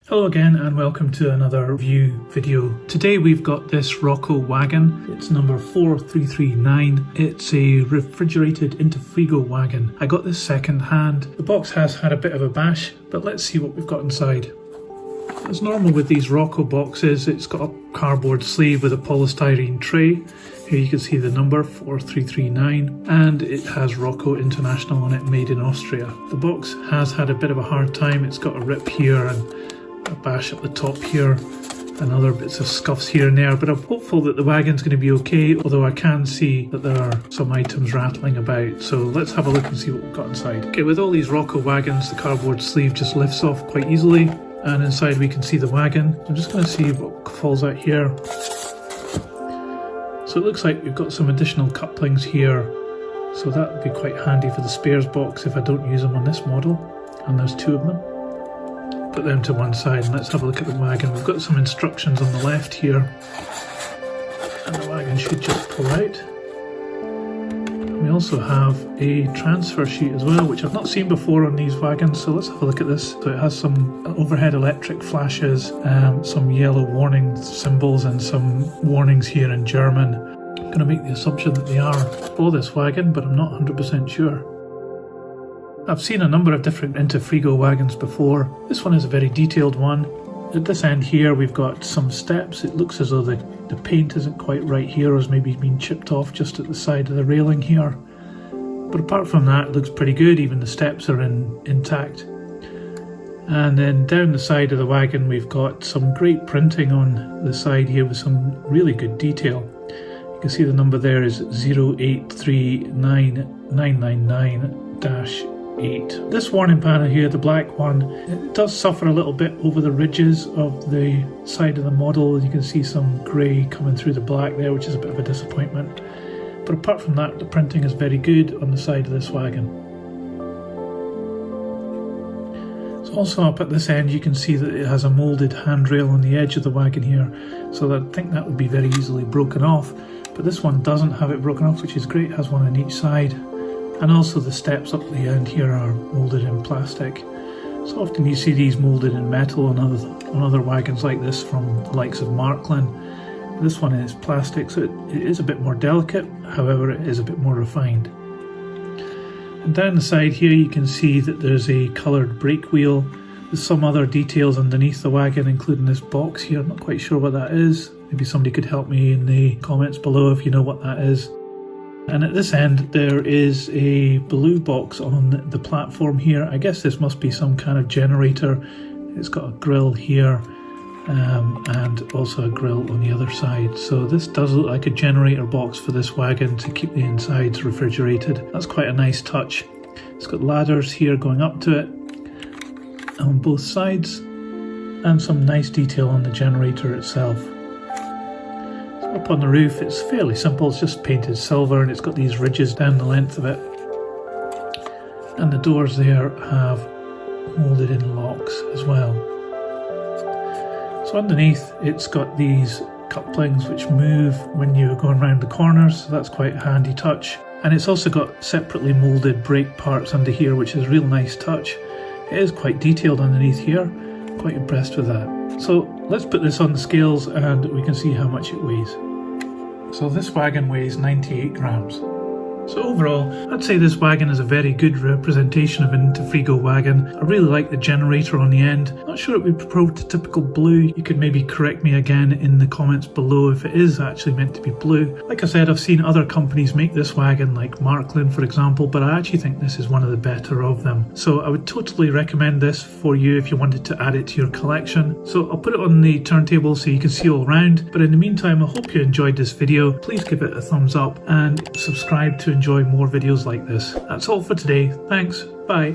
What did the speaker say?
Hello again and welcome to another review video. Today we've got this Roco wagon. It's number 4339. It's a refrigerated Interfrigo wagon. I got this second hand. The box has had a bit of a bash, but let's see what we've got inside. As normal with these Roco boxes, it's got a cardboard sleeve with a polystyrene tray. Here you can see the number 4339 and it has Roco International on it, made in Austria. The box has had a bit of a hard time. It's got a rip here and a bash at the top here and other bits of scuffs here and there, but I'm hopeful that the wagon's going to be okay, although I can see that there are some items rattling about. So let's have a look and see what we've got inside. Okay, with all these Roco wagons, the cardboard sleeve just lifts off quite easily, and inside we can see the wagon. I'm just going to see what falls out here. So it looks like we've got some additional couplings here, so that would be quite handy for the spares box if I don't use them on this model, and there's two of them. Put them to one side and let's have a look at the wagon. We've got some instructions on the left here, and the wagon should just pull out. We also have a transfer sheet as well, which I've not seen before on these wagons, so let's have a look at this. So it has some overhead electric flashes, some yellow warning symbols and some warnings here in German. I'm going to make the assumption that they are for this wagon, but I'm not 100% sure. I've seen a number of different Interfrigo wagons before. This one is a very detailed one. At this end here we've got some steps. It looks as though the paint isn't quite right here, or has maybe been chipped off just at the side of the railing here. But apart from that, it looks pretty good. Even the steps are intact. And then down the side of the wagon we've got some great printing on the side here with some really good detail. You can see the number there is 0839999-8. This warning panel here, the black one, it does suffer a little bit over the ridges of the side of the model. You can see some grey coming through the black there, which is a bit of a disappointment. But apart from that, the printing is very good on the side of this wagon. So also up at this end you can see that it has a moulded handrail on the edge of the wagon here, so I think that would be very easily broken off. But this one doesn't have it broken off, which is great. It has one on each side. And also the steps up the end here are moulded in plastic. So often you see these moulded in metal on other wagons like this from the likes of Marklin. This one is plastic, so it is a bit more delicate, however it is a bit more refined. And down the side here you can see that there's a coloured brake wheel with some other details underneath the wagon, including this box here. I'm not quite sure what that is. Maybe somebody could help me in the comments below if you know what that is. And at this end there is a blue box on the platform here. I guess this must be some kind of generator. It's got a grill here and also a grill on the other side. So this does look like a generator box for this wagon to keep the insides refrigerated. That's quite a nice touch. It's got ladders here going up to it on both sides and some nice detail on the generator itself. Up on the roof it's fairly simple, it's just painted silver and it's got these ridges down the length of it. And the doors there have moulded in locks as well. So underneath it's got these couplings which move when you're going around the corners, so that's quite a handy touch. And it's also got separately moulded brake parts under here, which is a real nice touch. It is quite detailed underneath here, quite impressed with that. So let's put this on the scales and we can see how much it weighs. So this wagon weighs 98 grams. So overall, I'd say this wagon is a very good representation of an Interfrigo wagon. I really like the generator on the end. Not sure it would be prototypical blue. You could maybe correct me again in the comments below if it is actually meant to be blue. Like I said, I've seen other companies make this wagon, like Marklin for example, but I actually think this is one of the better of them. So I would totally recommend this for you if you wanted to add it to your collection. So I'll put it on the turntable so you can see all around. But in the meantime, I hope you enjoyed this video. Please give it a thumbs up and subscribe to enjoy more videos like this. That's all for today. Thanks. Bye.